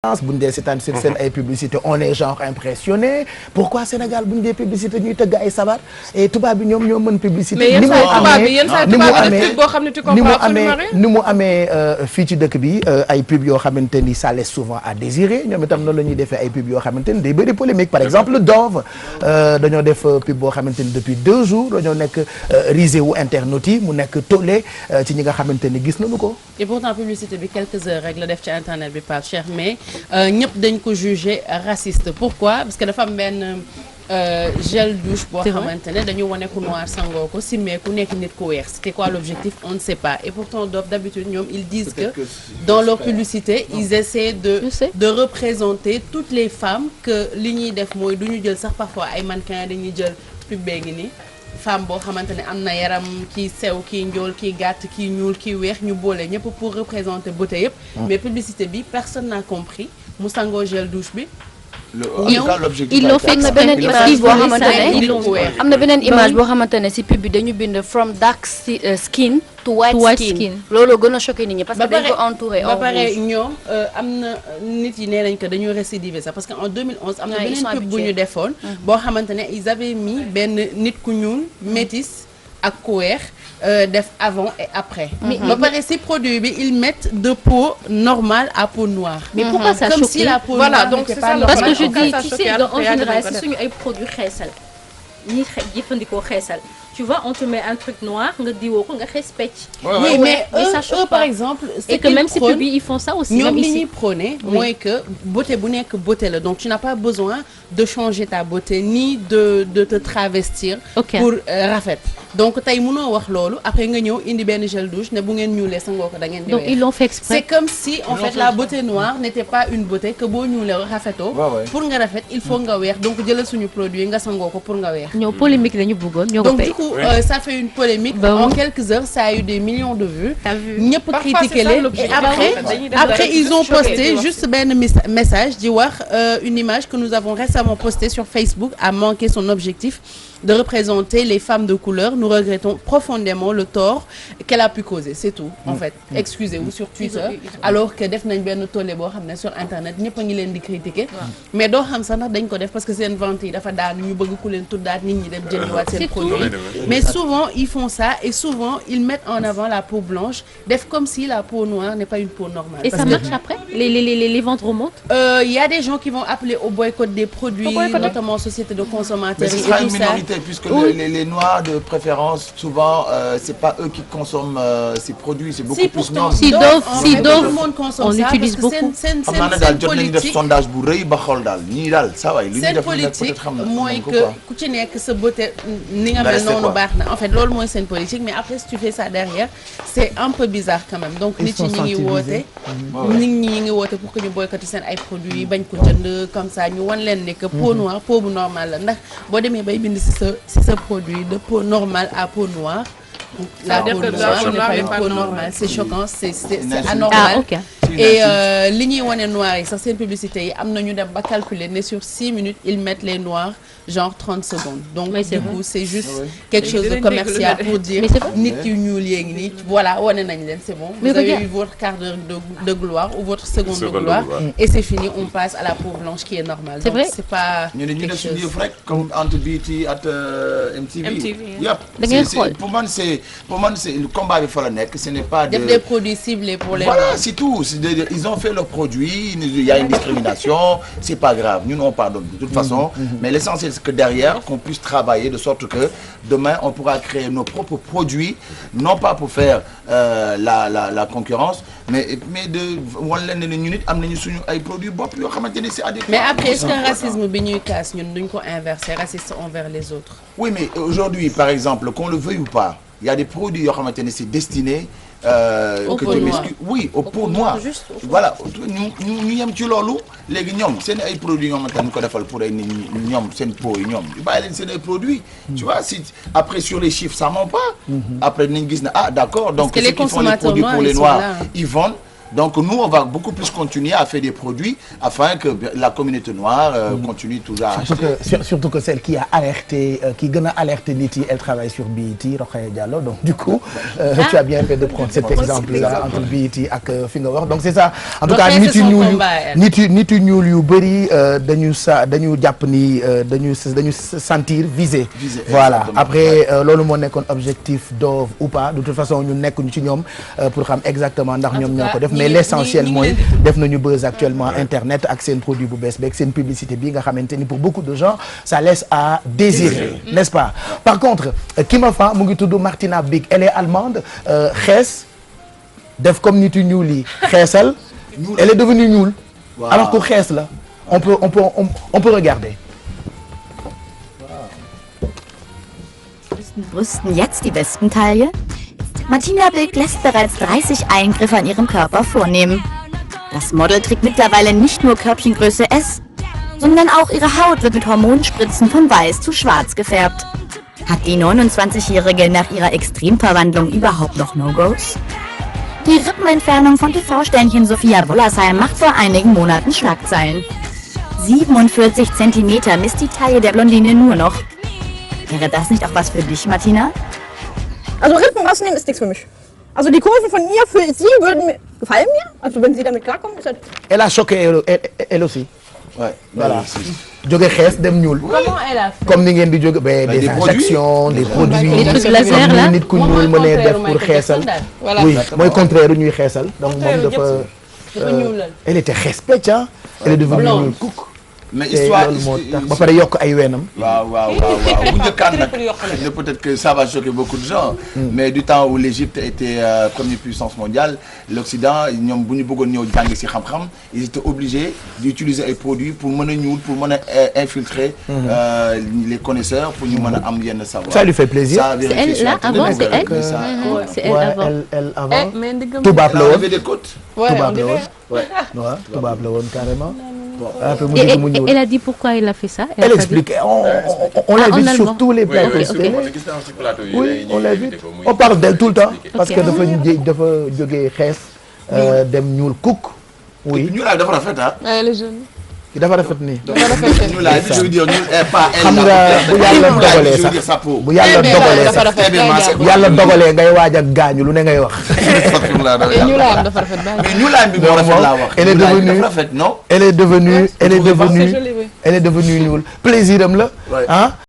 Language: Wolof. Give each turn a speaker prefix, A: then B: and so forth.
A: bu ñu dee seetaan sur seen ay publicité on est genre impressionné pourquoi Sénégal bu ñu dee publicité ñuy tëgg ay sabar et tubaab bi ñoom ñoo mën publicité ni mu amee fii ci dëkk bi ay pub yoo xamante ni ça laisse souvent à désirer ñoom itam noonu la ñuy defee ay pub yoo xamante ni day bëri polémique par exemple Dove dañoo def pub boo xamante ni depuis 2 jours dañoo nekk risé wu internautes yi mu nekk tollé ci ñi nga xamante ni gis nañu ko.
B: Et pourtant publicité bi quelques heures rek la def ci internet bi pas cher mais ñëpp dañ ko jugé raciste pourquoi parce que dafa am benn gel douche boo xamante ne dañu wane ku noir sangoo ko simmee ku nekk nit ku weex c'était quoi l'objectif on ne sait pas et pourtant d'habitude ñoom ils disent que dans leur publicité ils essaient de représenter toutes les femmes que li ñuy def mooy du ñu jël sax parfois ay mannequins dañuy jël pub bee ngi nii femme boo xamante ne am na yaram kii sew kii njool kii gàtt kii ñuul kii weex ñu boole ñëpp pour représenter beauté yëpp mais publicité bi personne n'a compris mu sangoo gel douche bi
C: ils l'ont fait exprès boo xamante ne am na beneen image boo xamante ne ci pub bi dañu bind from dark skin to white skin loolu gën a choqué nit ñi parce que dañ ko entouré
B: ba pare ñoom am na nit yi nee nañ que dañu récidiver ça parce que en 2011 am na beneen pub bu ñu defoon boo xamante ne ils avaient mis benn nit ku ñuul métis ak ku weex def avant et après. ba pare si produit bi ils mettent de peau normale à peau noire.
D: mais pourquoi ça choque
B: comme si la peau noire n'était pas normale.
D: parce que je dis tu sais en général si suñu ay produits xeesal ñi jëfandikoo xeesal tu vois on te met un truc noir nga diwoo ko nga xees pecc.
B: oui mais
D: ça choque
B: eux par exemple.
D: et que même si public ils font ça aussi.
B: ñoom li ñuy prôné mooy que beauté bu nekk beauté la donc tu n'as pas besoin de changer ta beauté ni de te travestir. pour rafet. donc tey mënoo wax loolu après nga ñëw indi benn gel douche ne bu ngeen ñuulee sangoo ko da ngeen di weex.
D: donc ils l'ont fait exprès.
B: c'est comme si en fait la beauté noire n'était pas une beauté que boo ñuulee rafetoo. pour nga rafet il faut nga weex donc jëlal suñu produit nga sangoo ko pour nga weex.
D: ñoo polémique la ñu bëggoon ñoo ko
B: donc du coup ça fait une polémique. en quelques heures ça a eu des millions de vues. ñëpp critiqué leen et après ils ont posté juste benn message di wax une image que nous avons récemment postée sur Facebook a manqué son objectif de représenter les femmes de couleur. Nous regrettons profondément le tort qu'elle a pu causer c'est tout en fait. excusez-vous sur Twitter alors que def nañ benn tollé boo xam ne sur internet ñëpp a ngi leen di critiquer mais doo xam sax ndax dañ ko def parce que seen vente yi dafa daanu ñu bëgg ku leen tuddaat nit ñi dem jëndiwaat seen produit mais souvent ils font ça et souvent ils mettent en avant la peau blanche def comme si la peau noire n'est pas une peau normale.
D: Et ça marche après les ventes remontent.
B: Il y a des gens qui vont appeler au boycott des produits notamment société de consommateurs et tout ça.
E: Puisque les noirs de préférence souvent c'est pas eux qui consomment ces produits c'est beaucoup plus ñoom.
D: si Dove on utilise beaucoup.
E: xam naa ne daal jot nañu def sondage bu rëy ba xool daal ñii daal saa waay lu ñu def peut-être xam na
B: mooy que ku ci nekk sa beauté ni nga mel noonu baax na en fait loolu mooy seen politique mais après si tu fais ça derrière c'est un peu bizarre quand même donc nit ñi ngi woote nit ñi ngi woote pour que ñu boycotter seen ay produits bañ ko jënd comme ça ñu wan leen ne que peau noire peau bu normale la ndax boo demee bay bind si sa produit de peau normale à peau noire. La peau noire n'est pas une peau normale c'est choquant c'est anormal. Et li ñuy wane noir yi sax seen publicité yi am na ñu dem ba calculer ne sur 6 minutes ils mettent les noirs genre 30 secondes donc du coup c'est juste quelque chose de commercial pour dire nit yu ñuul yee ngi nii voilà wane nañ leen c'est bon vous avez eu votre quart d'heure de gloire ou votre seconde de gloire et c'est fini on passe à la peau blanche qui est normale donc c'est pas quelque chose
E: comme entre BT at MTV
D: da ngeen xool
E: pour man c'est le combat bi fa la nekk ce n'est pas
B: def des produits ciblés pour les
E: voilà c'est tout ils ont fait leurs produits il y a une discrimination c'est pas grave nous on pardonne de toute façon mais l'essentiel c'est que derrière qu'on puisse travailler de sorte que demain on pourra créer nos propres produits non pas pour faire la concurrence mais de wan leen ne ñu nit am nañu suñu ay produits bopp yoo xamante ne c'est adéquat.
B: mais après est-ce que racisme bi ñuy casse ñun duñ ko inverser raciste envers les autres.
E: oui mais aujourd'hui par exemple qu'on le veuille ou pas il y a des produits yoo xamante ne c'est destiné oui au peau noire voilà ñu yem ci loolu léegi ñoom seen ay produits ñoom tamit ko defal pour ay nit ñi ñoom seen peau yi ñoom bàyyi leen seen ay produits tu vois si après sur les chiffres ça ment pas après nañ gis ne d'accord donc ceux qui font les produits pour les noirs ils vendent Donc nous, on va beaucoup plus continuer à faire des produits afin que la communauté noire continue toujours à acheter.
A: Surtout que celle qui a alerté, qui gën a alerté nit yi, elle travaille sur BET, Rokhaya Diallo. Donc du coup, tu as bien fait de prendre cet exemple-là entre BET ak fi nga wax. Donc c'est ça. En tout cas, nit yu ñuul yu bëri dañu jàpp ni dañu sentir visé. Voilà. Après loolu moo nekkoon objectif Dove ou pas. De toute façon, ñu nekkuñu ci ñoom pour xam exactement ndax ñoom ñoo ko def. Mais l'essentiel mooy def nañu buzz actuellement internet ak seen produit bu bees beeg seen publicité bi nga xamante ni pour beaucoup de gens ça laisse à désirer, n'est-ce pas? Par contre Kimafa mu ngi tudd Martina Big, elle est allemande, xees def comme nit yu ñuul yi xeesal, elle est devenue ñuul alors que xees la. On peut regarder.
F: Brüsten jetzt die Wespentaille? Martina Big lässt bereits 30 Eingriffe an ihrem Körper vornehmen. Das Model trägt mittlerweile nicht nur Körbchengröße S, sondern auch ihre Haut wird mit Hormonspritzen von weiß zu schwarz gefärbt. Hat die 29-Jährige nach ihrer Extremverwandlung überhaupt noch No-Gos? Die Rippenentfernung von TV-Sternchen Sophia Wollersheim macht vor einigen Monaten Schlagzeilen. 47 Zentimeter misst die Taille der Blondine nur noch. Wäre das nicht auch was für dich, Martina?
G: Also Rippen rausnehmen ist nichts für mich. Also die Kurven von ihr für sie gefallen mir. Also wenn sie damit klarkommen, ist das...
A: Elle a choqué elle aussi.
E: Ouais.
A: Voilà. Jóge xees dem ñuul.
B: Comment elle a fait?
A: Comme ni ngeen di jóge des injections, des produits.
C: Les trucs laser là.
A: Nit ku ñuul mënee def pour xeesal. Oui, mooy contraire ñuy xeesal. Donc moom dafa elle était xees pecc, hein. Elle est devenue ñuul kuk.
E: Mais histoire
A: ba pare yokk ay weenam.
E: waaw bu njëkkaan nag peut-être que ça va choquer beaucoup de gens. Mais du temps où l'Égypte était première puissance mondiale, l'Occident ñoom bu ñu bëggoon ñëw jàng ci xam-xam, ils étaient obligés d'utiliser ay produits pour mën a ñuul, pour mën a infiltrer les connaisseurs pour ñu mën a am yenn savoir.
A: Ça lui fait plaisir.
C: C'est elle là avant, c'est elle. C'est elle avant.
A: Elle avant. Tubaab la woon.
E: des côtes.
A: Tubaab la woon. Tubaab la woon carrément.
C: Et elle a dit pourquoi elle a fait ça.
A: Elle explique. On l'a vu sur tous les plateaux. Oui, on l'a vu. On parle d'elle tout le temps. Parce que dafa jógee xees dem ñuul kuk. Oui.
E: Ñuul dafa rafet ah.
B: Elle est jeune.
A: dafa rafet nii.
E: Ñuul je veux dire pas elle.
A: xam nga bu yàlla dogalee sax bu yàlla dogalee sax bu yàlla dogalee ngay waaj a gaañu lu ne ngay wax.
B: ñuulaayam dafa rafet baax.
E: mais ñuulaayam bi moo rafet laa wax.
A: Elle est devenue
E: rafet non.
A: elle est devenue ñuul plaisir am la ah.